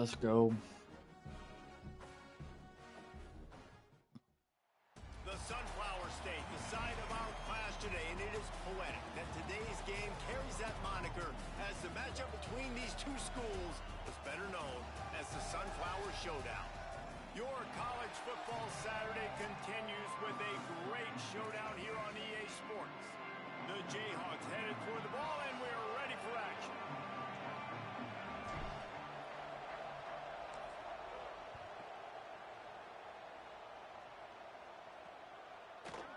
Let's go. The Sunflower State, the sign of our class today, and it is poetic that today's game carries that moniker as the matchup between these two schools is better known as the Sunflower Showdown. Your college football Saturday continues with a great showdown here on EA Sports. The Jayhawks headed toward the ball, and we're ready for action.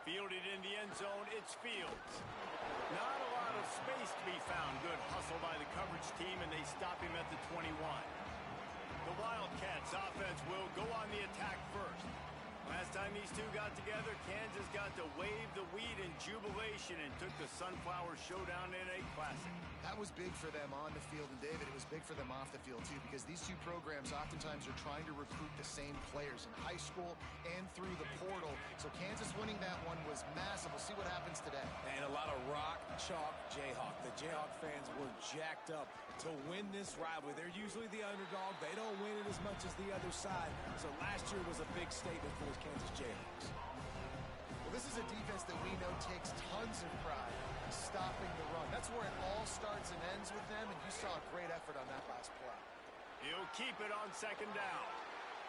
Fielded in the end zone, it's Fields. Not a lot of space to be found. Good hustle by the coverage team, and they stop him at the 21. The Wildcats offense will go on the attack first. Last time these two got together, Kansas got to wave the weed in jubilation and took the Sunflower Showdown in a classic. That was big for them on the field, and David, it was big for them off the field too, because these two programs oftentimes are trying to recruit the same players in high school and through the portal. So Kansas winning that one was massive. We'll see what happens today. And a lot of rock, chalk, Jayhawk. The Jayhawk fans were jacked up to win this rivalry. They're usually the underdog. They don't win it as much as the other side. So last year was a big statement for those Kansas Jayhawks. Well, this is a defense that we know takes tons of pride in stopping the run. That's where it all starts and ends with them, and you saw a great effort on that last play. He'll keep it on second down.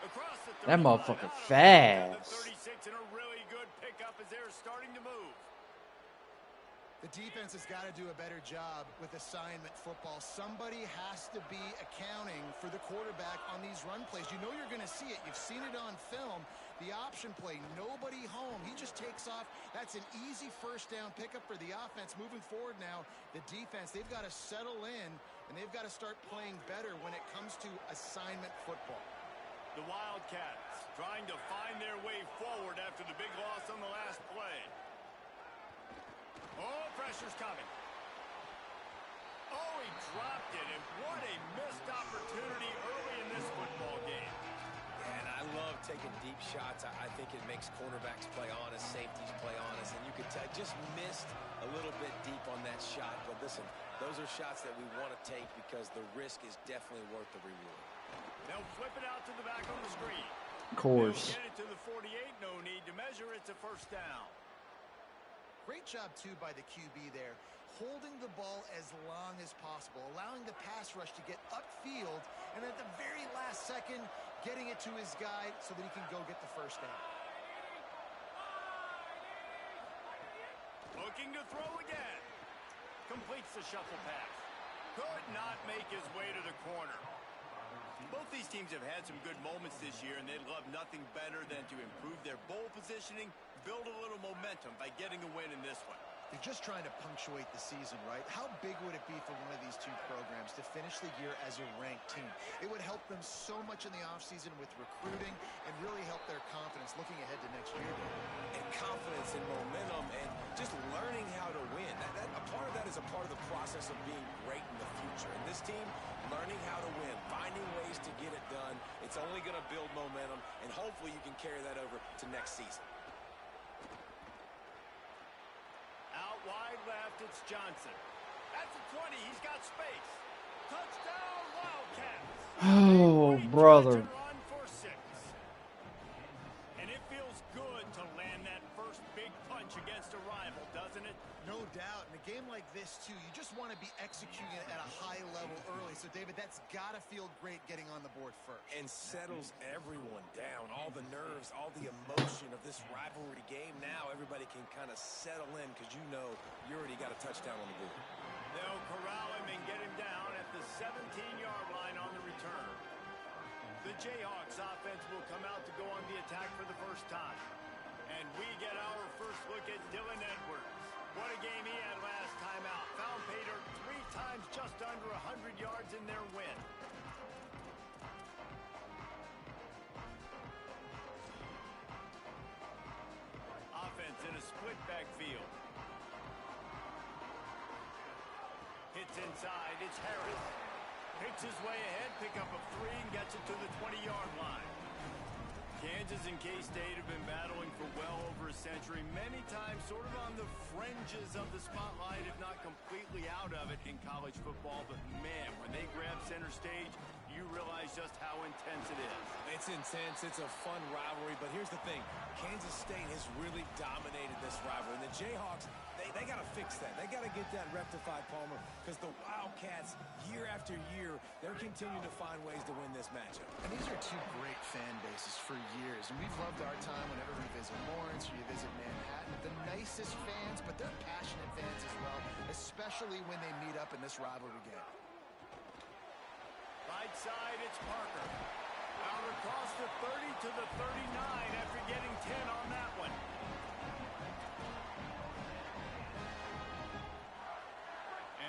Across the That motherfucker fast. 36 and a really good pickup as they're starting to move. The defense has got to do a better job with assignment football. Somebody has to be accounting for the quarterback on these run plays. You know you're going to see it. You've seen it on film. The option play, nobody home. He just takes off. That's an easy first down pickup for the offense. Moving forward now, the defense, they've got to settle in, and they've got to start playing better when it comes to assignment football. The Wildcats trying to find their way forward after the big loss on the last play. Oh, pressure's coming. Oh, he dropped it, and what a missed opportunity early in this football game. And I love taking deep shots. I think it makes cornerbacks play honest, safeties play honest, and you could tell just missed a little bit deep on that shot. But listen, those are shots that we want to take because the risk is definitely worth the reward. They'll flip it out to the back on the screen. Of course. They'll get it to the 48, no need to measure. It's a first down. Great job, too, by the QB there, holding the ball as long as possible, allowing the pass rush to get upfield, and at the very last second, getting it to his guy so that he can go get the first down. Looking to throw again. Completes the shuffle pass. Could not make his way to the corner. Both these teams have had some good moments this year, and they'd love nothing better than to improve their bowl positioning, build a little momentum by getting a win in this one. They're just trying to punctuate the season, right? How big would it be for one of these two programs to finish the year as a ranked team? It would help them so much in the offseason with recruiting and really help their confidence looking ahead to next year. And confidence and momentum and just learning how to win. A part of that is a part of the process of being great in the future. And this team, learning how to win, finding ways to get it done. It's only going to build momentum, and hopefully you can carry that over to next season. Out wide left, it's Johnson. At the 20, he's got space. Touchdown, Wildcats. Oh, brother. Run for 6. And it feels good to land that first big punch against a rival, doesn't it? No doubt. In a game like this, too, you just want to be executing it at a high level early. So, David, that's got to feel great getting on the board first. And settles everyone down. All the nerves, all the emotion of this rivalry game. Now everybody can kind of settle in because you know you already got a touchdown on the board. They'll corral him and get him down at the 17-yard line on the return. The Jayhawks offense will come out to go on the attack for the first time. And we get our first look at Dylan Edwards. What a game he had last time out. Found Pater 3 times just under 100 yards in their win. Offense in a split backfield. Hits inside. It's Harris. Picks his way ahead, pick up a 3, and gets it to the 20-yard line. Kansas and K-State have been battling for well over a century, many times sort of on the fringes of the spotlight, if not completely out of it in college football. But, man, when they grab center stage, you realize just how intense it is. It's intense. It's a fun rivalry. But here's the thing. Kansas State has really dominated this rivalry. And the Jayhawks, they got to fix that. They got to get that rectified, Palmer, because the Wildcats, year after year, they're continuing to find ways to win this matchup. And these are two great fan bases for years. And we've loved our time whenever we visit Lawrence or you visit Manhattan. The nicest fans, but they're passionate fans as well, especially when they meet up in this rivalry game. Right side, it's Parker. Out across the 30 to the 39 after getting 10 on that one.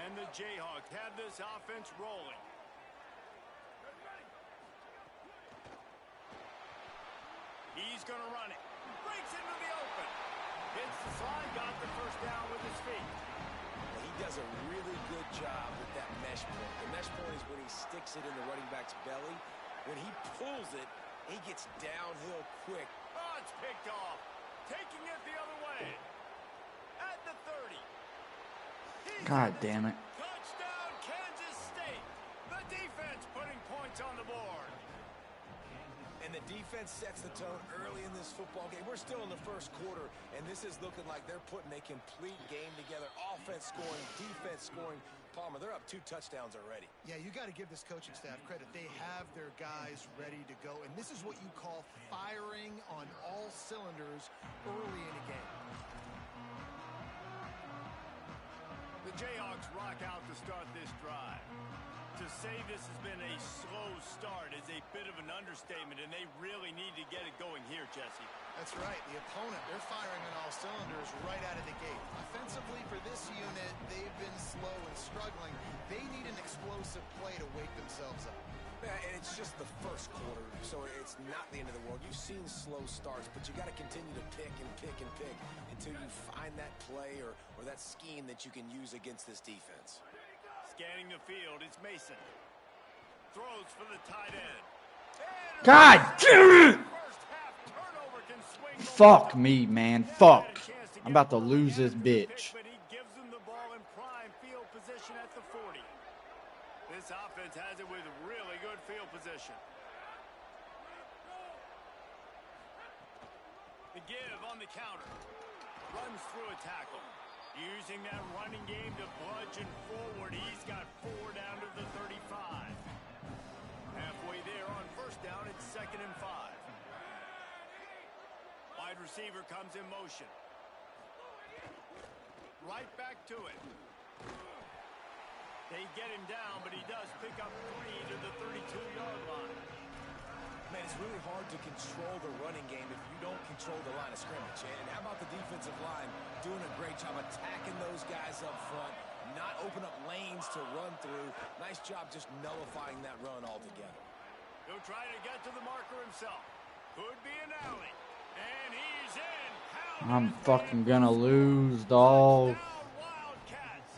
And the Jayhawks have this offense rolling. He's going to run it. Breaks into the open. Hits the slide, got the first down with his feet. He does a really good job with that mesh point. The mesh point is when he sticks it in the running back's belly. When he pulls it, he gets downhill quick. Oh, it's picked off. Taking it the other way. At the 30. God damn it. Touchdown, Kansas State. The defense putting points on the board. And the defense sets the tone early in this football game. We're still in the first quarter, and this is looking like they're putting a complete game together. Offense scoring, defense scoring. Palmer, they're up 2 touchdowns already. Yeah, you got to give this coaching staff credit. They have their guys ready to go, and this is what you call firing on all cylinders early in a game. The Jayhawks rock out to start this drive. To say this has been a slow start is a bit of an understatement, and they really need to get it going here, Jesse. That's right. The opponent, they're firing on all cylinders right out of the gate. Offensively, for this unit, they've been slow and struggling. They need an explosive play to wake themselves up. Yeah, and it's just the first quarter, so it's not the end of the world. You've seen slow starts, but you got to continue to pick and pick and pick until you find that play or that scheme that you can use against this defense. Scanning the field, it's Mason. Throws for the tight end. God damn it! First half turnover can swing. Fuck me, man. Fuck. I'm about to lose this bitch. But he gives them the ball in prime field position at the 40. This offense has it with really good field position. The give on the counter. Runs through a tackle. Using that running game to bludgeon forward. He's got 4 down to the 35. Halfway there on first down, it's 2nd and 5. Wide receiver comes in motion. Right back to it. They get him down, but he does pick up 3 to the 32-yard line. Man, it's really hard to control the running game if you don't control the line of scrimmage. And how about the defensive line doing a great job attacking those guys up front, not open up lanes to run through. Nice job just nullifying that run altogether. He'll try to get to the marker himself. Could be an alley. And he's in. I'm fucking gonna lose, dog. Wildcats.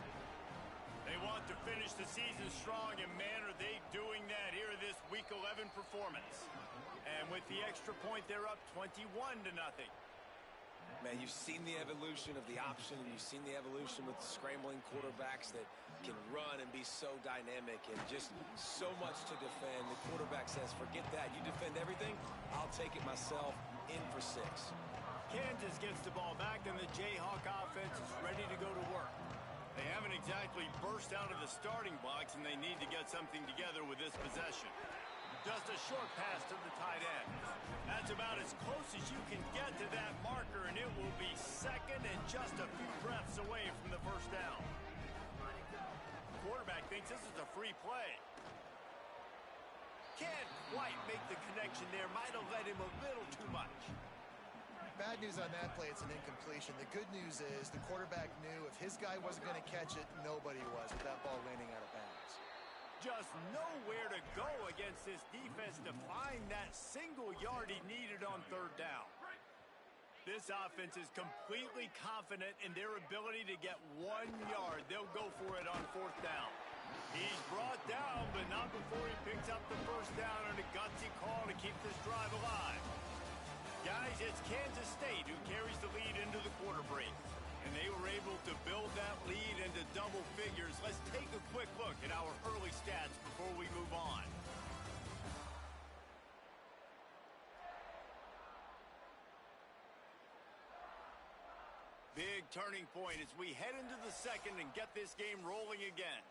They want to finish the season strong, and man, are they doing that here in this Week 11 performance. And with the extra point, they're up 21-0. Man, you've seen the evolution of the option, and you've seen the evolution with the scrambling quarterbacks that can run and be so dynamic and just so much to defend. The quarterback says, forget that. You defend everything, I'll take it myself. In for 6. Kansas gets the ball back, and the Jayhawk offense is ready to go to work. They haven't exactly burst out of the starting blocks, and they need to get something together with this possession. Just a short pass to the tight end. That's about as close as you can get to that marker, and it will be 2nd and just a few breaths away from the first down. The quarterback thinks this is a free play. Can't quite make the connection there. Might have led him a little too much. Bad news on that play, it's an incompletion. The good news is the quarterback knew if his guy wasn't going to catch it, nobody was with that ball landing out of bounds. Just nowhere to go against this defense to find that single yard he needed on 3rd down. This offense is completely confident in their ability to get 1 yard. They'll go for it on 4th down. He's brought down, but not before he picks up the first down on a gutsy call to keep this drive alive. Guys, it's Kansas State who carries the lead into the quarter break. And they were able to build that lead into double figures. Let's take a quick look at our early stats before we move on. Big turning point as we head into the second and get this game rolling again.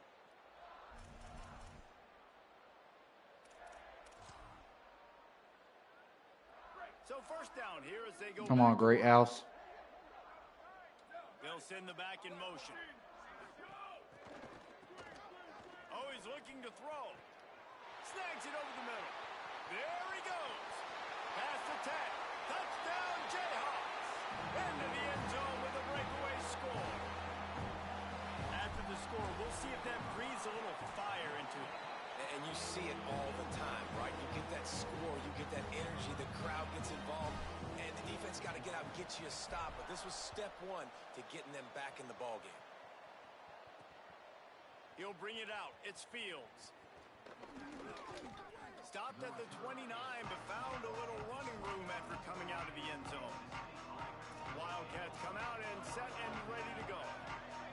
So first down here as they go. Come on, great house. They'll send the back in motion. Oh, he's looking to throw. Snags it over the middle. There he goes. Past the 10. Touchdown, Jayhawks. Into the end zone with a breakaway score. After the score, we'll see if that breathes a little fire into it. And you see it all the time, right? You get that score, you get that energy, the crowd gets involved, and the defense got to get out and get you a stop. But this was step one to getting them back in the ballgame. He'll bring it out. It's Fields. Stopped at the 29, but found a little running room after coming out of the end zone. Wildcats come out and set and ready to go.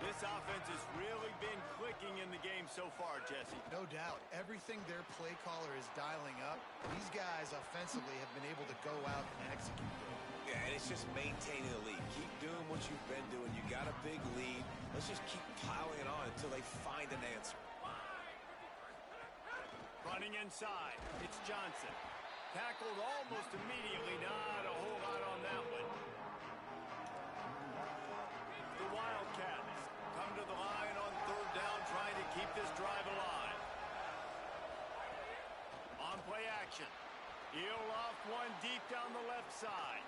This offense has really been clicking in the game so far, Jesse. No doubt. Everything their play caller is dialing up, these guys offensively have been able to go out and execute. Yeah, and it's just maintaining the lead. Keep doing what you've been doing. You got a big lead. Let's just keep piling it on until they find an answer. Running inside. It's Johnson. Tackled almost immediately. Not a whole lot on that one. The Wildcats come to the line on third down, trying to keep this drive alive. On play action. He'll off one deep down the left side.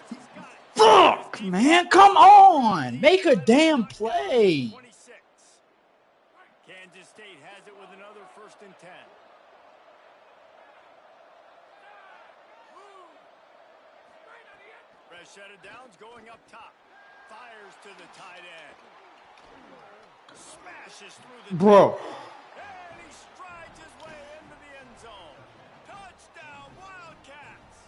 He's got it. Fuck, man. Come on. Make a damn play. 26. Kansas State has it with another 1st and 10. Fresh set of downs going up top. Fires to the tight end. Smashes through the Bro. and he strides his way into the end zone. Touchdown, Wildcats!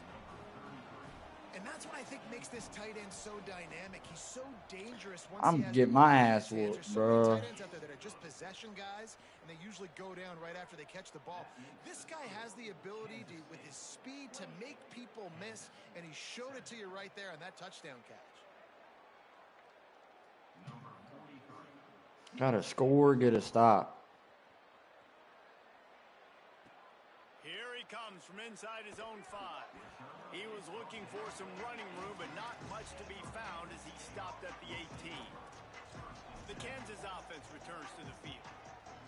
And that's what I think makes this tight end so dynamic. He's so dangerous. Once I'm he has getting the my ball in ass his hands. whooped, There's so many bro. tight ends out there that are just possession guys, and they usually go down right after they catch the ball. This guy has the ability to, with his speed, to make people miss, and he showed it to you right there on that touchdown catch. Gotta score, get a stop. Here he comes from inside his own 5. He was looking for some running room, but not much to be found as he stopped at the 18. The Kansas offense returns to the field.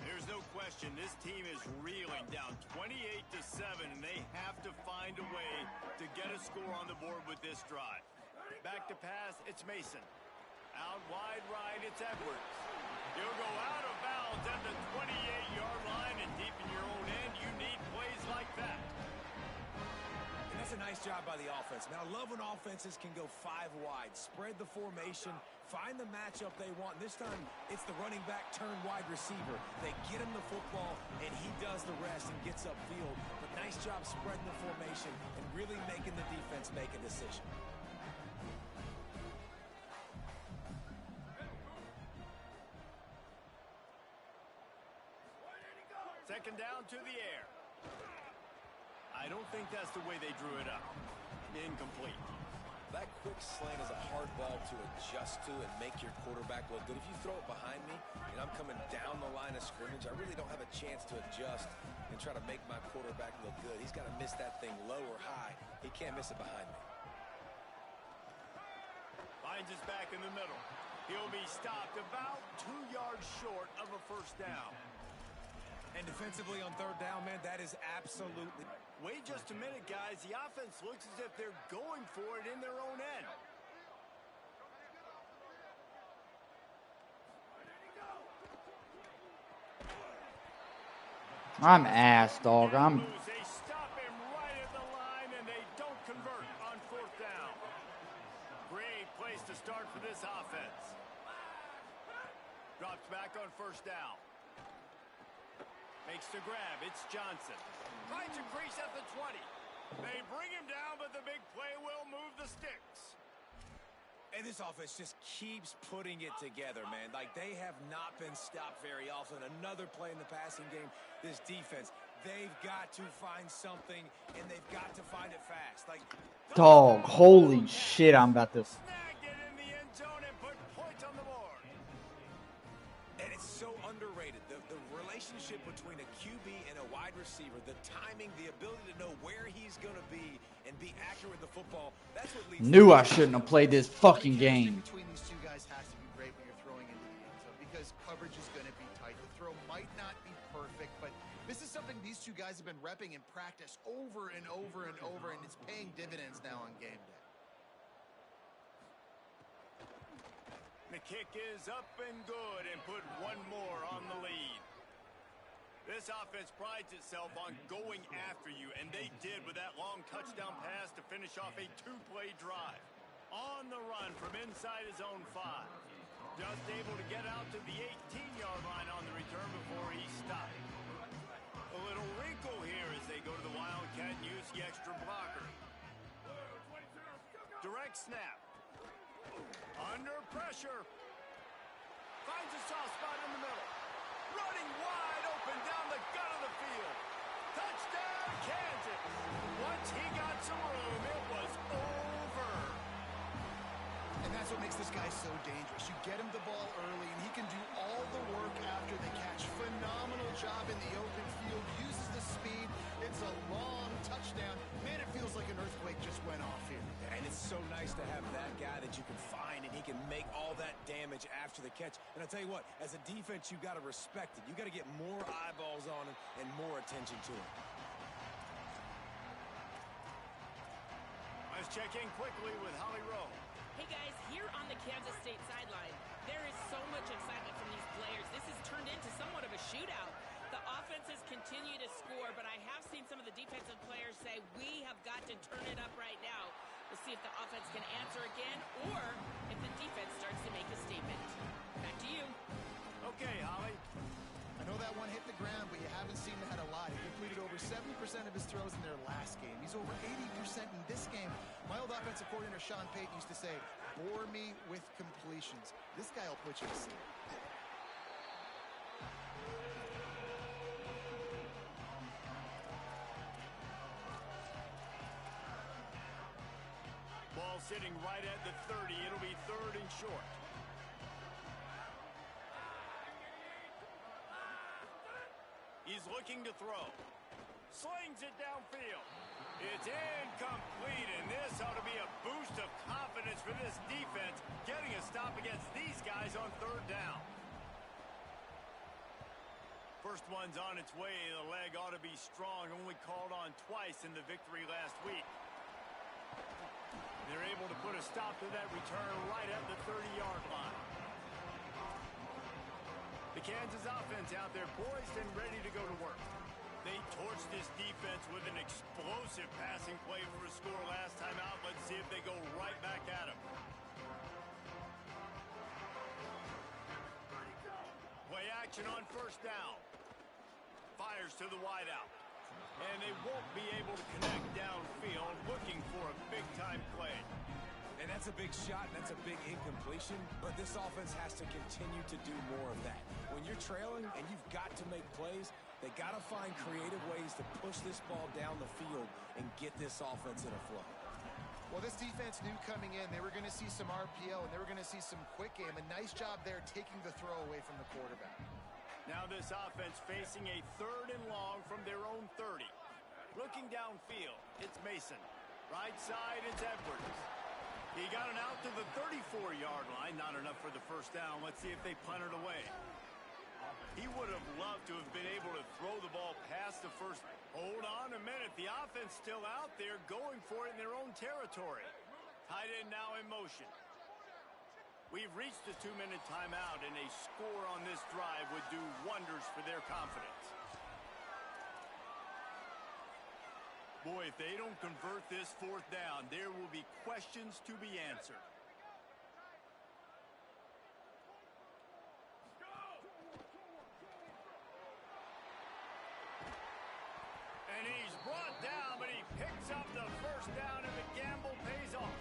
There's no question this team is reeling, down 28-7, and they have to find a way to get a score on the board with this drive. Back to pass, it's Mason. Out wide right, it's Edwards. He'll go out of bounds at the 28-yard line, and deep in your own end, you need plays like that. And that's a nice job by the offense. Man, I love when offenses can go 5 wide, spread the formation, find the matchup they want. This time, it's the running back turned wide receiver. They get him the football, and he does the rest and gets upfield. But nice job spreading the formation and really making the defense make a decision. Second down to the air. I don't think that's the way they drew it up. Incomplete. That quick slant is a hard ball to adjust to and make your quarterback look good. If you throw it behind me and I'm coming down the line of scrimmage, I really don't have a chance to adjust and try to make my quarterback look good. He's got to miss that thing low or high. He can't miss it behind me. Finds his back in the middle. He'll be stopped about 2 yards short of a 1st down. And defensively on third down, man, that is absolutely... Wait just a minute, guys. The offense looks as if they're going for it in their own end. I'm ass, dog. They stop him right at the line, and they don't convert on 4th down. Great place to start for this offense. Drops back on 1st down. Makes the grab. It's Johnson. Finds a crease at the 20. They bring him down, but the big play will move the sticks. And this offense just keeps putting it together, man. Like, they have not been stopped very often. Another play in the passing game. This defense, they've got to find something, and they've got to find it fast. Like, dog, holy shit, I'm about to... Snagged it in the end receiver, the timing, the ability to know where he's going to be and be accurate with the football, that's what leads. Knew I shouldn't have played this fucking game. Between these two guys has to be great when you're throwing into the end zone because coverage is going to be tight. The throw might not be perfect, but this is something these two guys have been repping in practice over and over and over, and it's paying dividends now on game day. The kick is up and good and put one more on the lead. This offense prides itself on going after you, and they did with that long touchdown pass to finish off a two-play drive. On the run from inside his own 5. Just able to get out to the 18-yard line on the return before he stopped. A little wrinkle here as they go to the Wildcat and use the extra blocker. Direct snap. Under pressure. Finds a soft spot in the middle. Running wide open down the gut of the field. Touchdown, Kansas. Once he got some room, it was over. And that's what makes this guy so dangerous. You get him the ball early, and he can do all the work after the catch. Phenomenal job in the open field. Uses the speed. It's a long touchdown. Man, it feels like an earthquake just went off here. And it's so nice to have that guy that you can find, and he can make all that damage after the catch. And I'll tell you what, as a defense, you got to respect it. You got to get more eyeballs on him and more attention to him. Let's check in quickly with Holly Rowe. Hey guys, here on the Kansas State sideline, there is so much excitement from these players. This has turned into somewhat of a shootout. The offenses continue to score, but I have seen some of the defensive players say, we have got to turn it up right now. We'll see if the offense can answer again or if the defense starts to make a statement. Back to you. Okay, Holly. I know that one hit the ground, but you haven't seen that a lot. He completed over 70% of his throws in their last game. He's over 80% in this game. My old offensive coordinator, Sean Payton, used to say, bore me with completions. This guy will put you to sleep. Ball sitting right at the 30. It'll be 3rd and short. He's looking to throw. Slings it downfield. It's incomplete, and this ought to be a boost of confidence for this defense, getting a stop against these guys on 3rd down. First one's on its way. The leg ought to be strong, only called on twice in the victory last week. They're able to put a stop to that return right at the 30-yard line. The Kansas offense out there poised and ready to go to work. They torched this defense with an explosive passing play for a score last time out. Let's see if they go right back at him. Play action on 1st down. Fires to the wideout. And they won't be able to connect downfield, looking for a big-time play. And that's a big shot, and that's a big incompletion, but this offense has to continue to do more of that. When you're trailing and you've got to make plays, they got to find creative ways to push this ball down the field and get this offense in a flow. Well, this defense knew coming in they were going to see some RPO and they were going to see some quick game. A nice job there taking the throw away from the quarterback. Now this offense facing a 3rd and long from their own 30. Looking downfield, it's Mason. Right side, it's Edwards. He got it out to the 34-yard line. Not enough for the 1st down. Let's see if they punt it away. He would have loved to have been able to throw the ball past the first. Hold on a minute. The offense still out there going for it in their own territory. Tight end now in motion. We've reached the 2-minute timeout, and a score on this drive would do wonders for their confidence. Boy, if they don't convert this 4th down, there will be questions to be answered. And he's brought down, but he picks up the 1st down, and the gamble pays off.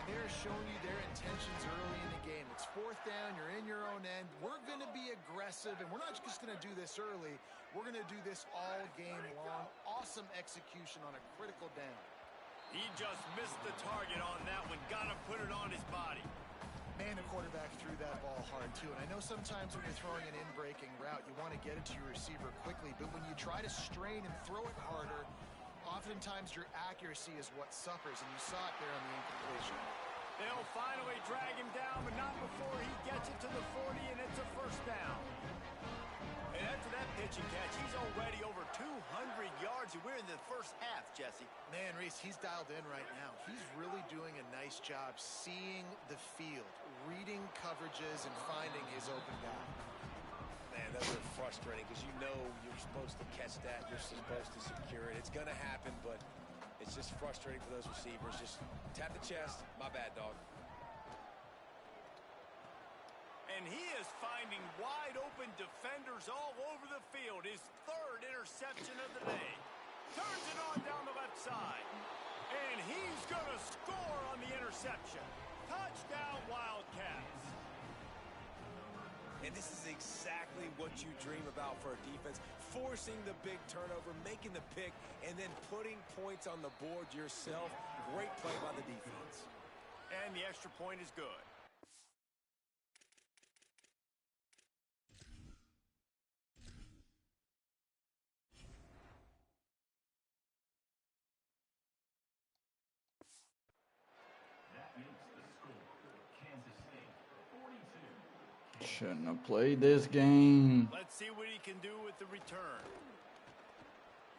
And they're showing you their intentions early in the game. It's 4th down, you're in your own end. We're going to be aggressive, and we're not just going to do this early. We're going to do this all game long. Awesome execution on a critical down. He just missed the target on that one. Got to put it on his body. Man, the quarterback threw that ball hard, too. And I know sometimes when you're throwing an in-breaking route, you want to get it to your receiver quickly. But when you try to strain and throw it harder, oftentimes your accuracy is what suffers. And you saw it there on the incompletion. They'll finally drag him down, but not before he gets it to the 40, and it's a first down. And after that pitch and catch, he's already over 200 yards, and we're in the first half, Jesse. Man, Reese, he's dialed in right now. He's really doing a nice job seeing the field, reading coverages, and finding his open guy. Man, those are frustrating because you know you're supposed to catch that. You're supposed to secure it. It's going to happen, but it's just frustrating for those receivers. Just tap the chest. My bad, dog. And he is finding wide-open defenders all over the field. His third interception of the day. Turns it on down the left side. And he's going to score on the interception. Touchdown, Wildcats. And this is exactly what you dream about for a defense. Forcing the big turnover, making the pick, and then putting points on the board yourself. Great play by the defense. And the extra point is good. Shouldn't have played this game. Let's see what he can do with the return.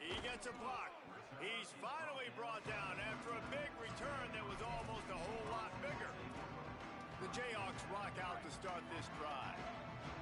He gets a block. He's finally brought down after a big return that was almost a whole lot bigger. The Jayhawks rock out to start this drive.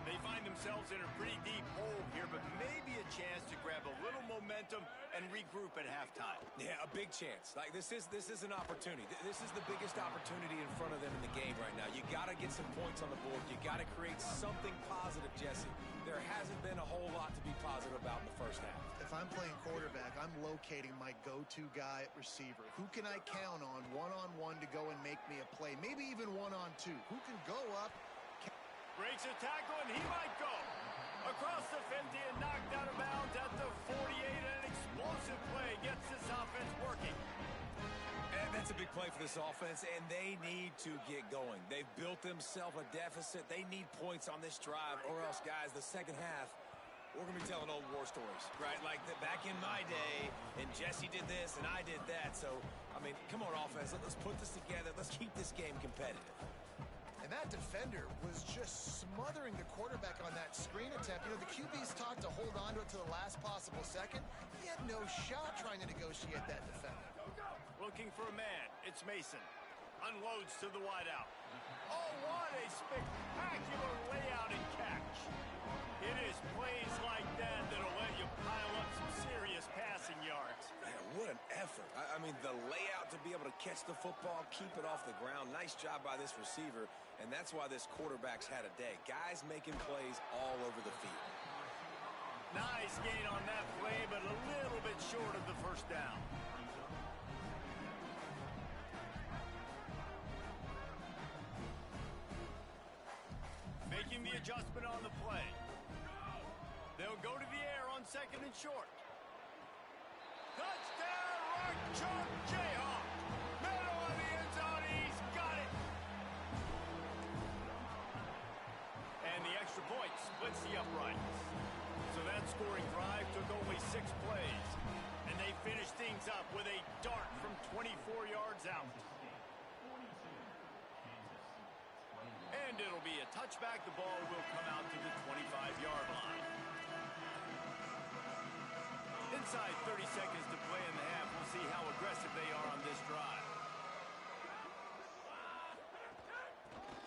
They find themselves in a pretty deep hole here, but maybe a chance to grab a little momentum and regroup at halftime. Yeah, a big chance. Like this is an opportunity. This is the biggest opportunity in front of them in the game right now. You got to get some points on the board. You got to create something positive, Jesse. There hasn't been a whole lot to be positive about in the first half. If I'm playing quarterback, I'm locating my go-to guy at receiver. Who can I count on one-on-one to go and make me a play? Maybe even one-on-two. Who can go up? Breaks a tackle, and he might go. Across the 50 and knocked out of bounds at the 48. An explosive play gets this offense working. And that's a big play for this offense, and they need to get going. They've built themselves a deficit. They need points on this drive, or else, guys, the second half, we're going to be telling old war stories, right? Like back in my day, and Jesse did this, and I did that. So, I mean, come on, offense. Let's put this together. Let's keep this game competitive. And that defender was just smothering the quarterback on that screen attempt. You know, the QB's taught to hold on to it to the last possible second. He had no shot trying to negotiate that defender. Looking for a man. It's Mason. Unloads to the wideout. Oh, what a spectacular layout and catch. It is plays like that that'll let you pile up some serious passing yards. Man, what an effort. I mean, the layout to be able to catch the football, keep it off the ground. Nice job by this receiver, and that's why this quarterback's had a day. Guys making plays all over the field. Nice gain on that play, but a little bit short of the first down. Making the adjustment on the play. They'll go to the air on second and short. Touchdown, Rock Chalk Jayhawk. Middle of the end zone, he's got it. And the extra point splits the uprights. So that scoring drive took only 6 plays. And they finished things up with a dart from 24 yards out. And it'll be a touchback. The ball will come out to the 25-yard line. Inside 30 seconds to play in the half. We'll see how aggressive they are on this drive.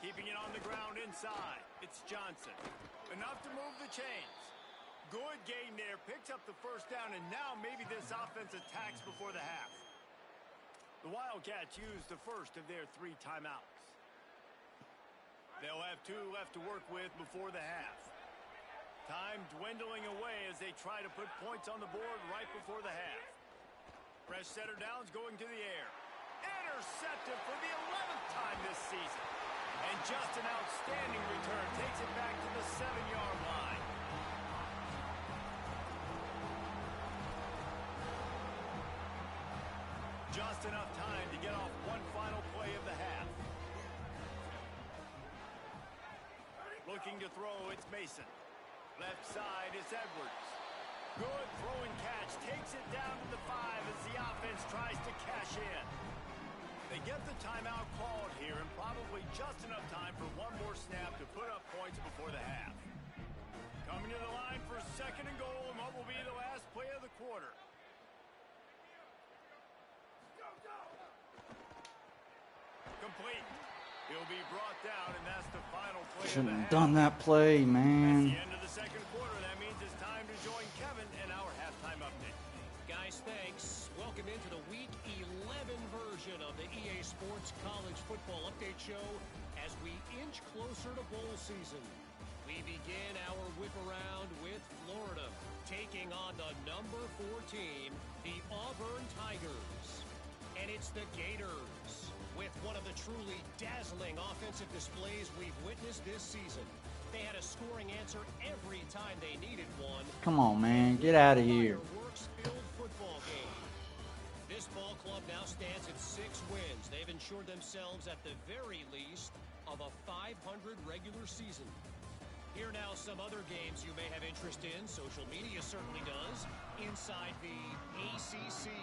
Keeping it on the ground inside. It's Johnson. Enough to move the chains. Good gain there. Picks up the first down, and now maybe this offense attacks before the half. The Wildcats use the first of their 3 timeouts. They'll have 2 left to work with before the half. Time dwindling away as they try to put points on the board right before the half. Fresh setter downs going to the air. Intercepted for the 11th time this season. And just an outstanding return takes it back to the 7-yard line. Just enough time to get off one final play of the half. Looking to throw, it's Mason. Left side is Edwards. Good throwing catch. Takes it down to the 5 as the offense tries to cash in. They get the timeout called here, and probably just enough time for one more snap to put up points before the half. Coming to the line for 2nd and goal, and what will be the last play of the quarter. Complete. He'll be brought down, and that's the final play of the Shouldn't half. have done that play, At man. the end of the 2nd quarter, that means it's time to join Kevin in our halftime update. Guys, thanks. Welcome into the Week 11 version of the EA Sports College Football Update Show as we inch closer to bowl season. We begin our whip around with Florida, taking on the number 4 team, the Auburn Tigers. And it's the Gators, with one of the truly dazzling offensive displays we've witnessed this season. They had a scoring answer every time they needed one. Come on, man. Get out of here. Fireworks-filled football game. This ball club now stands at 6 wins. They've ensured themselves at the very least of a 500 regular season. Here now some other games you may have interest in. Social media certainly does. Inside the ACC.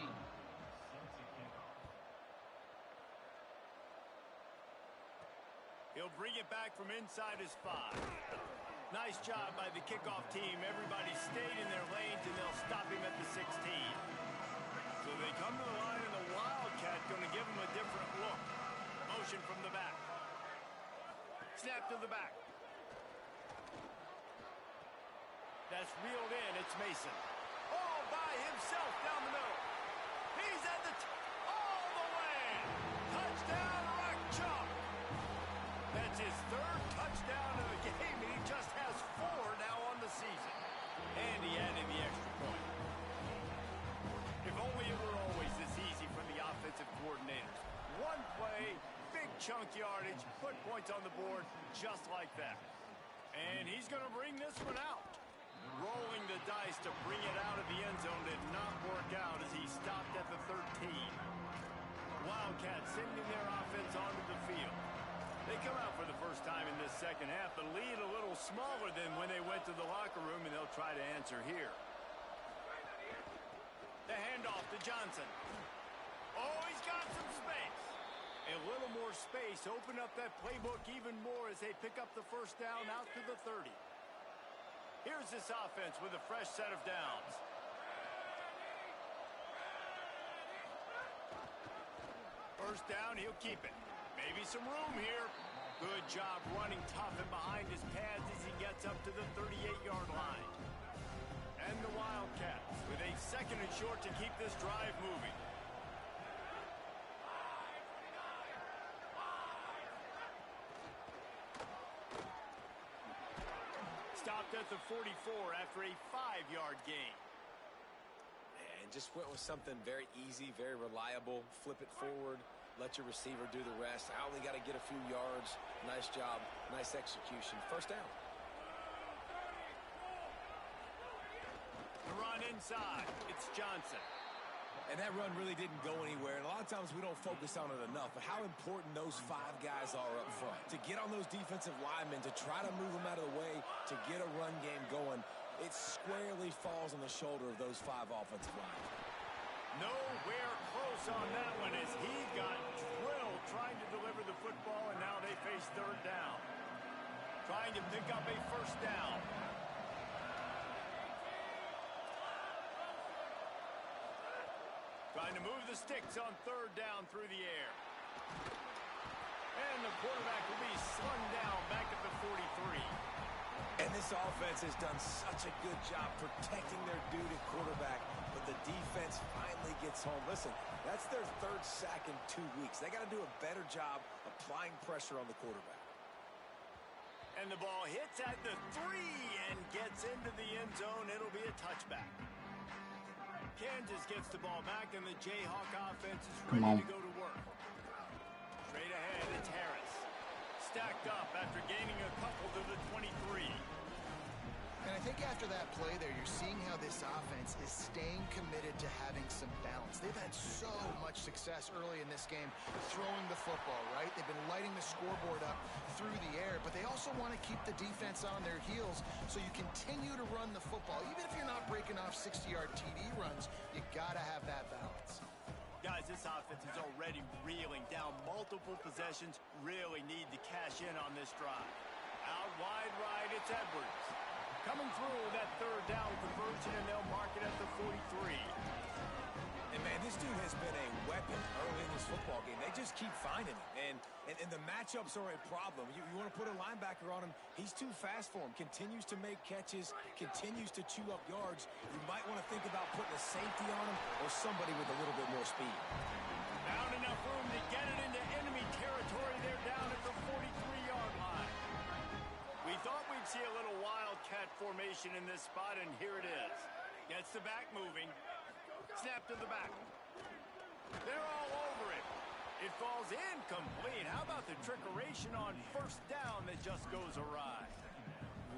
He'll bring it back from inside his 5. Nice job by the kickoff team. Everybody stayed in their lanes, and they'll stop him at the 16. So they come to the line, and the Wildcat going to give him a different look. Motion from the back. Snap to the back. That's reeled in. It's Mason. All by himself down the middle. He's at the all the way. Touchdown, Rock Chalk. That's his 3rd touchdown of the game, and he just has 4 now on the season. And he added the extra point. If only it were always this easy for the offensive coordinators. One play, big chunk yardage, put points on the board just like that. And he's going to bring this one out. Rolling the dice to bring it out of the end zone did not work out as he stopped at the 13. Wildcats sending their offense onto the field. They come out for the first time in this 2nd half. The lead a little smaller than when they went to the locker room, and they'll try to answer here. The handoff to Johnson. Oh, he's got some space. A little more space. Open up that playbook even more as they pick up the 1st down out to the 30. Here's this offense with a fresh set of downs. First down, he'll keep it. Maybe some room here. Good job running tough and behind his pads as he gets up to the 38-yard line. And the Wildcats with a 2nd and short to keep this drive moving. Stopped at the 44 after a 5-yard gain. And just went with something very easy, very reliable. Flip it forward. Let your receiver do the rest. I only got to get a few yards. Nice job. Nice execution. 1st down. The run inside. It's Johnson. And that run really didn't go anywhere. And a lot of times we don't focus on it enough. But how important those 5 guys are up front. To get on those defensive linemen, to try to move them out of the way, to get a run game going, it squarely falls on the shoulder of those 5 offensive linemen. Nowhere close on that one as he got drilled trying to deliver the football, and now they face 3rd down. Trying to pick up a 1st down. Trying to move the sticks on 3rd down through the air. And the quarterback will be slung down back at the 43. And this offense has done such a good job protecting their dude at quarterback, but the defense finally gets home. Listen, that's their 3rd sack in 2 weeks. They got to do a better job applying pressure on the quarterback. And the ball hits at the 3 and gets into the end zone. It'll be a touchback. Kansas gets the ball back, and the Jayhawk offense is ready to go to work. Straight ahead, it's Harris. Stacked up after gaining a couple to the 23. And I think after that play there, you're seeing how this offense is staying committed to having some balance. They've had so much success early in this game throwing the football, right? They've been lighting the scoreboard up through the air, but they also want to keep the defense on their heels, so you continue to run the football. Even if you're not breaking off 60-yard TD runs, you got to have that balance. Guys, this offense is already reeling down multiple possessions, really need to cash in on this drive. Out wide right, it's Edwards. Coming through that third down conversion, and they'll mark it at the 43. And, man, this dude has been a weapon early in this football game. They just keep finding him. And the matchups are a problem. You want to put a linebacker on him, he's too fast for him. Continues to make catches, continues to chew up yards. You might want to think about putting a safety on him or somebody with a little bit more speed. Found enough room to get it into enemy territory. They're down at the 43-yard line. We thought we'd see a little wildcat formation in this spot, and here it is. Gets the back moving. Snap to the back. They're all over it. It falls incomplete. How about the trickeration on first down that just goes awry?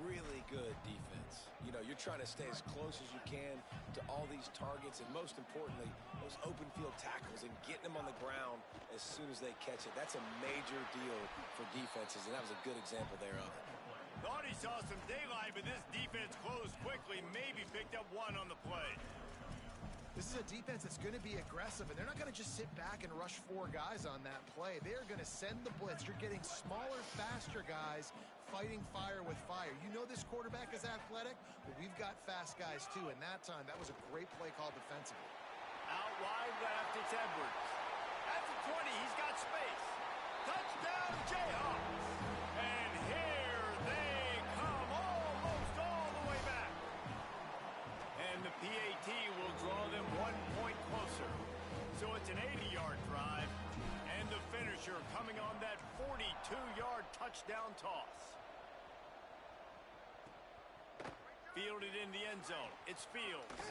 Really good defense. You know, you're trying to stay as close as you can to all these targets, and most importantly, those open field tackles and getting them on the ground as soon as they catch it. That's a major deal for defenses, and that was a good example there of it. Thought he saw some daylight, but this defense closed quickly, maybe picked up one on the play. This is a defense that's going to be aggressive, and they're not going to just sit back and rush 4 guys on that play. They are going to send the blitz. You're getting smaller, faster guys fighting fire with fire. You know this quarterback is athletic, but we've got fast guys too, and that time, that was a great play call defensively. Out wide left, it's Edwards. At the 20, he's got space. Touchdown, Jayhawks! And here they come, almost all the way back. And the PAT will draw them 1 point closer. So it's an 80-yard drive, and the finisher coming on that 42-yard touchdown toss. Fielded in the end zone. It's Fields.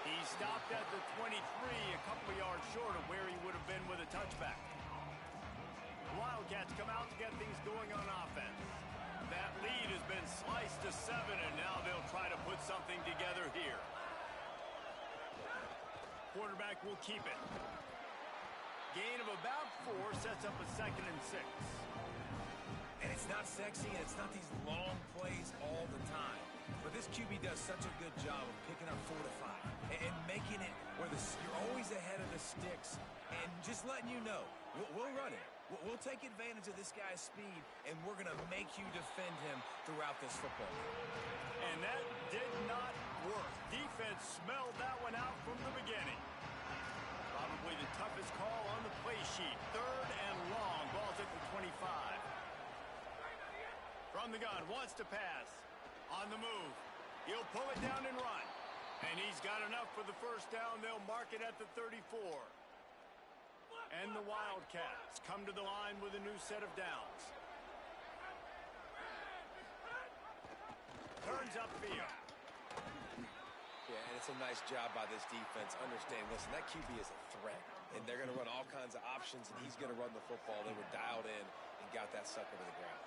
He stopped at the 23, a couple of yards short of where he would have been with a touchback. Wildcats come out to get things going on offense. That lead has been sliced to 7, and now they'll try to put something together here. Quarterback will keep it. Gain of about 4 sets up a 2nd and 6. And it's not sexy, and it's not these long plays all the time. But this QB does such a good job of picking up 4 to 5 and making it where you're always ahead of the sticks and just letting you know, we'll run it. We'll take advantage of this guy's speed, and we're going to make you defend him throughout this football game. And that did not work. Defense smelled that one out from the beginning. Probably the toughest call on the play sheet. 3rd and long. Ball's at the 25. From the gun, wants to pass. On the move. He'll pull it down and run. And he's got enough for the first down. They'll mark it at the 34. And the Wildcats come to the line with a new set of downs. Turns upfield. Yeah, and it's a nice job by this defense. Understand, listen, that QB is a threat, and they're going to run all kinds of options, and he's going to run the football. They were dialed in and got that sucker to the ground.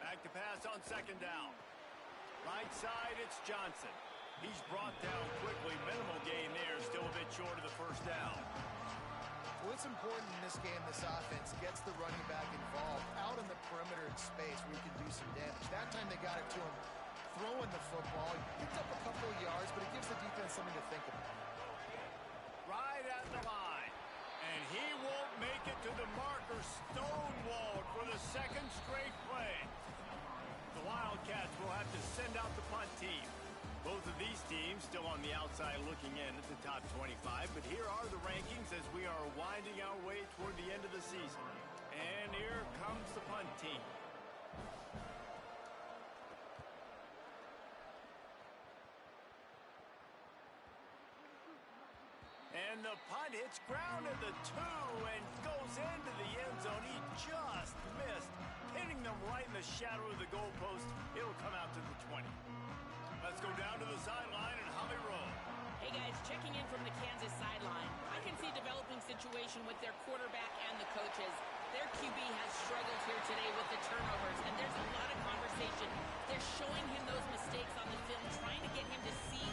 Back to pass on 2nd down. Right side, it's Johnson. He's brought down quickly. Minimal gain there, still a bit short of the first down. Well, it's important in this game, this offense gets the running back involved out in the perimeter in space where you can do some damage. That time they got it to him throwing the football. He picked up a couple of yards, but it gives the defense something to think about. Right at the line. And he won't make it to the marker. Stonewalled for the 2nd straight play. The Wildcats will have to send out the punt team. Both of these teams still on the outside looking in at the top 25, but here are the rankings as we are winding our way toward the end of the season. And here comes the punt team. And the punt hits ground at the 2 and goes into the end zone. He just missed, hitting them right in the shadow of the goalpost. It'll come out to the 20. Let's go down to the sideline and Holly Rowe. Hey guys, checking in from the Kansas sideline. I can see a developing situation with their quarterback and the coaches. Their QB has struggled here today with the turnovers, and there's a lot of conversation. They're showing him those mistakes on the film, trying to get him to see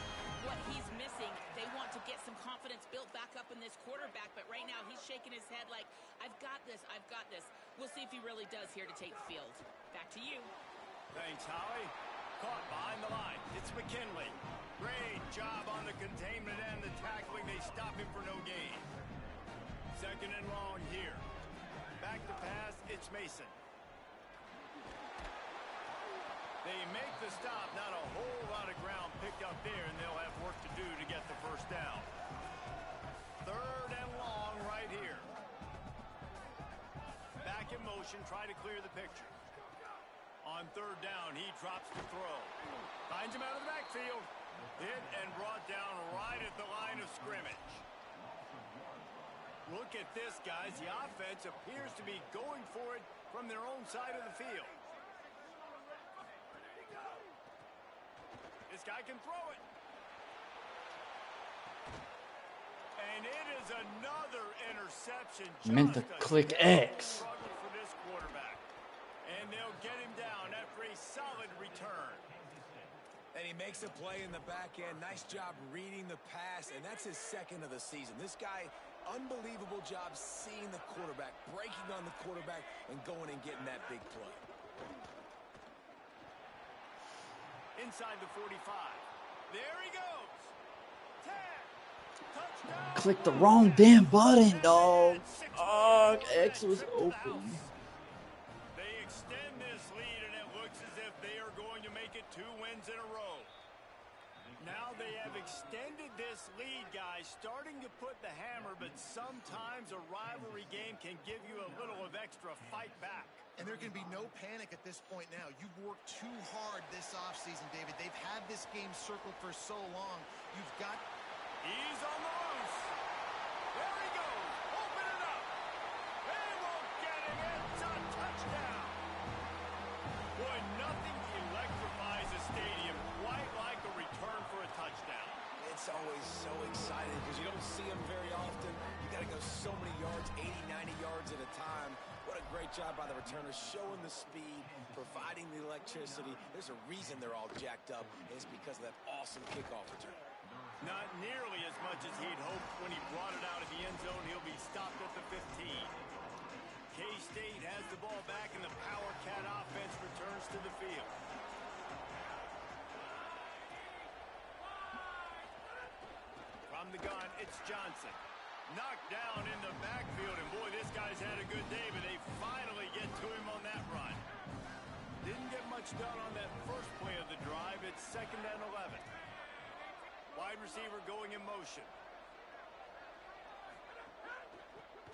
what he's missing. They want to get some confidence built back up in this quarterback, but right now he's shaking his head like, I've got this, I've got this. We'll see if he really does here to take the field. Back to you. Thanks, Howie. Caught behind the line. It's McKinley. Great job on the containment and the tackling. They stop him for no gain. Second and long here. Back to pass. It's Mason. They make the stop. Not a whole lot of ground picked up there, and they'll have work to do to get the first down. Third and long right here. Back in motion. Try to clear the picture. On third down, he drops the throw. Finds him out of the backfield. Hit and brought down right at the line of scrimmage. Look at this, guys. The offense appears to be going for it from their own side of the field. This guy can throw it. And it is another interception. Meant to click X. Struggle for this quarterback. And they'll get him down after a solid return. And he makes a play in the back end. Nice job reading the pass, and that's his second of the season. This guy, unbelievable job seeing the quarterback, breaking on the quarterback, and going and getting that big play. Inside the 45. There he goes. 10. Touchdown. Click the wrong damn button, dog. Oh, X was open. They extend this lead, and it looks as if they are going to make it 2 wins in a row. Now they have extended this lead, guys, starting to put the hammer, but sometimes a rivalry game can give you a little of extra fight back. And there can be no panic at this point now. You've worked too hard this offseason, David. They've had this game circled for so long. You've got... He's on the loose. There he goes. Open it up. They won't get him. It's a touchdown. Boy, nothing electrifies a stadium quite like a return for a touchdown. It's always so exciting because you don't see them very often. You got to go so many yards, 80, 90 yards at a time. What a great job by the returners, showing the speed, providing the electricity. There's a reason they're all jacked up, and it's because of that awesome kickoff return. Not nearly as much as he'd hoped when he brought it out of the end zone. He'll be stopped at the 15. K-State has the ball back, and the Power Cat offense returns to the field. From the gun, it's Johnson. Knocked down in the backfield, and boy, this guy's had a good day, but they finally get to him on that run. Didn't get much done on that first play of the drive. It's 2nd and 11. Wide receiver going in motion.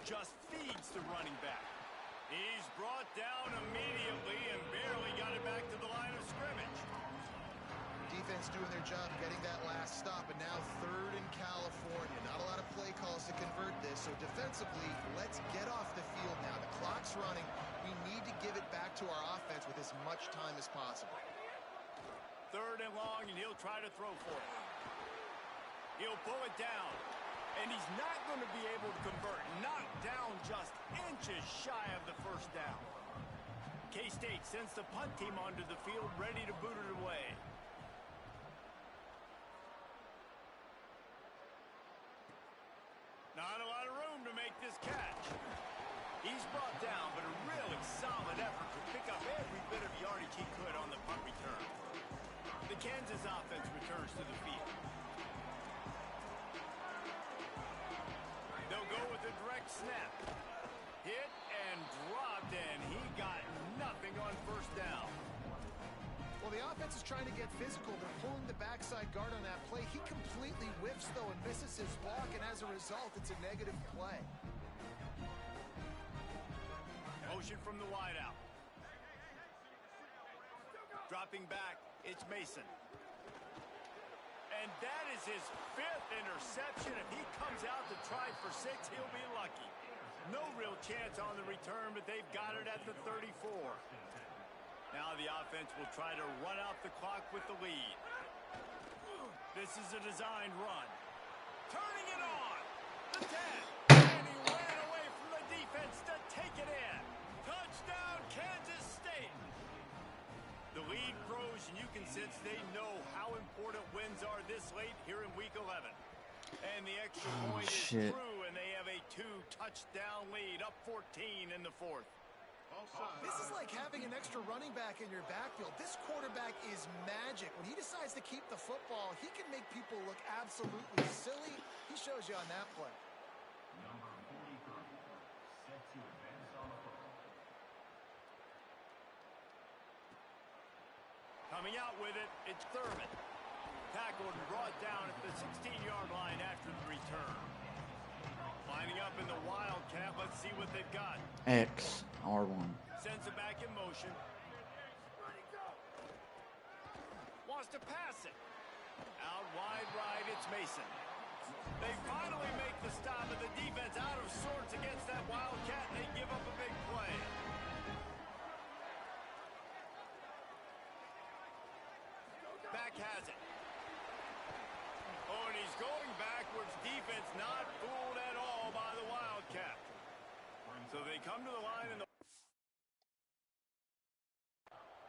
Just feeds the running back. He's brought down immediately and barely got it back to the line of scrimmage. Defense doing their job getting that last stop, and now 3rd in California. Not a lot of play calls to convert this, so defensively, let's get off the field now. The clock's running. We need to give it back to our offense with as much time as possible. 3rd and long, and he'll try to throw for it. He'll pull it down, and he's not going to be able to convert. Knocked down just inches shy of the first down. K-State sends the punt team onto the field, ready to boot it away. Not a lot of room to make this catch. He's brought down, but a really solid effort to pick up every bit of yardage he could on the punt return. The Kansas offense returns to the field. They'll go with a direct snap. Hit and dropped, and he got nothing on first down. Well, the offense is trying to get physical. They're pulling the backside guard on that play. He completely whiffs, though, and misses his block, and as a result, it's a negative play. Motion from the wideout. Dropping back, it's Mason. And that is his 5th interception. If he comes out to try for 6, he'll be lucky. No real chance on the return, but they've got it at the 34. Now the offense will try to run out the clock with the lead. This is a designed run. Turning it on. The 10. And he ran away from the defense to take it in. confidence. They know how important wins are this late here in Week 11. And the extra point is true, and they have a 2-touchdown lead, up 14 in the fourth. This is like having an extra running back in your backfield. This quarterback is magic. When he decides to keep the football, he can make people look absolutely silly. He shows you on that play. Number 43, set to advance on the football. Coming out with it, it's Thurman. Tackled and brought down at the 16-yard line after the return. Lining up in the Wildcat. Let's see what they've got. X, R1. Sends it back in motion. Wants to pass it. Out wide right, it's Mason. They finally make the stop, and the defense out of sorts against that Wildcat, and they give up a big play. Back has it. Oh, and he's going backwards. Defense not fooled at all by the Wildcat. So they come to the line, and the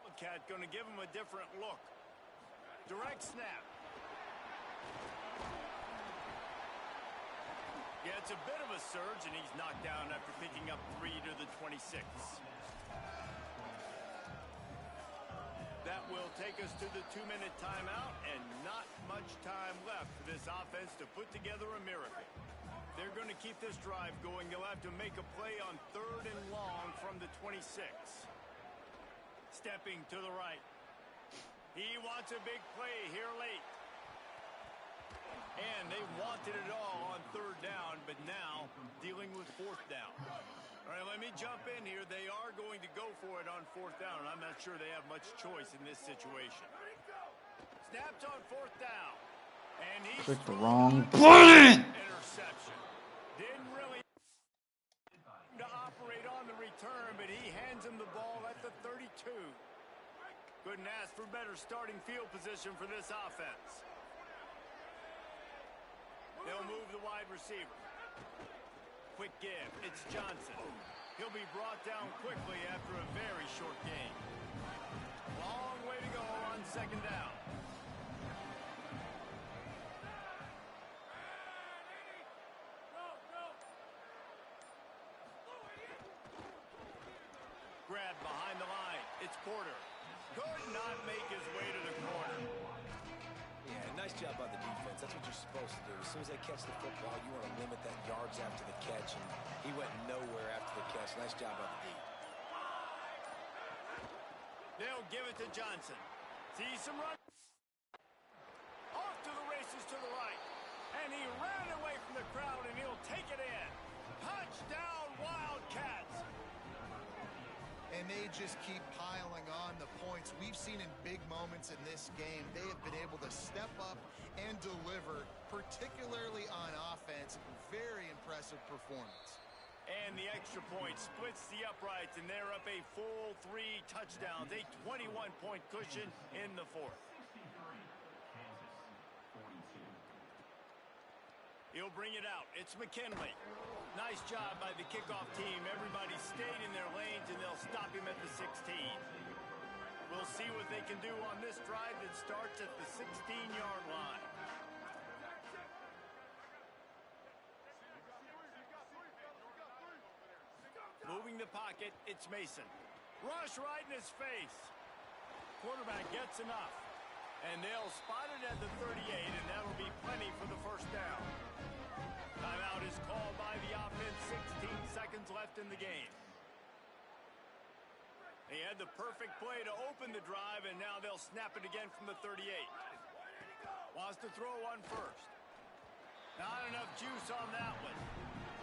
Wildcat going to give him a different look. Direct snap. Gets a bit of a surge, and he's knocked down after picking up 3 to the 26. That will take us to the 2-minute timeout, and not much time left for this offense to put together a miracle. They're going to keep this drive going. They'll have to make a play on 3rd and long from the 26. Stepping to the right. He wants a big play here late. And they wanted it all on 3rd down, but now dealing with 4th down. All right, let me jump in here. They are going to go for it on 4th down, and I'm not sure they have much choice in this situation. Snaps on 4th down. And he's Clicked the wrong button. Interception. Didn't really to operate on the return, but he hands him the ball at the 32. Couldn't ask for better starting field position for this offense. They'll move the wide receiver. Quick give. It's Johnson. He'll be brought down quickly after a very short game. Long way to go on 2nd down. Grab behind the line. It's Porter. Could not make his way to the corner. Yeah, nice job by the defense. That's what you're supposed to do. As soon as they catch the football, you want to limit that yards after the catch, and he went nowhere after the catch. Nice job by the D. They'll give it to Johnson. See some run. Off to the races to the right. And he ran away from the crowd, and he'll take it in. Touchdown, Wildcats. And they just keep piling on the points. We've seen in big moments in this game, they have been able to step up and deliver, particularly on offense. Very impressive performance. And the extra point splits the uprights, and they're up a full 3 touchdowns, a 21-point cushion in the 4th. He'll bring it out. It's McKinley. Nice job by the kickoff team. Everybody stayed in their lanes, and they'll stop him at the 16. We'll see what they can do on this drive that starts at the 16-yard line. Moving the pocket, it's Mason. Rush right in his face. Quarterback gets enough. And they'll spot it at the 38, and that'll be plenty for the 1st down. Timeout is called by the offense. 16 seconds left in the game. They had the perfect play to open the drive, and now they'll snap it again from the 38. Wants to throw one first. Not enough juice on that one.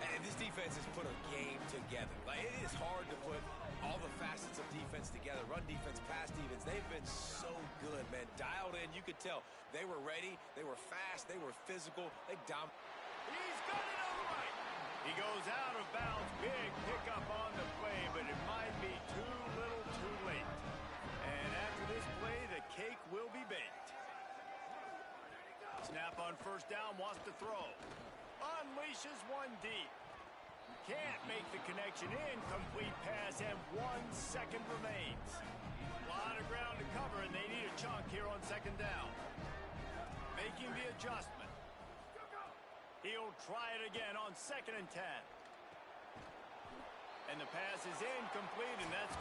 And this defense has put a game together. Like, it is hard to put all the facets of defense together. Run defense, pass defense. They've been so good, man. Dialed in. You could tell they were ready. They were fast. They were physical. They dominated. He's got it on the right. He goes out of bounds. Big pickup on the play, but it might be too little too late. And after this play, the cake will be baked. Snap on 1st down. Wants to throw. Unleashes one deep. Can't make the connection. Incomplete pass, and 1 second remains. A lot of ground to cover, and they need a chunk here on second down. Making the adjustment. He'll try it again on 2nd and 10. And the pass is incomplete, and that's going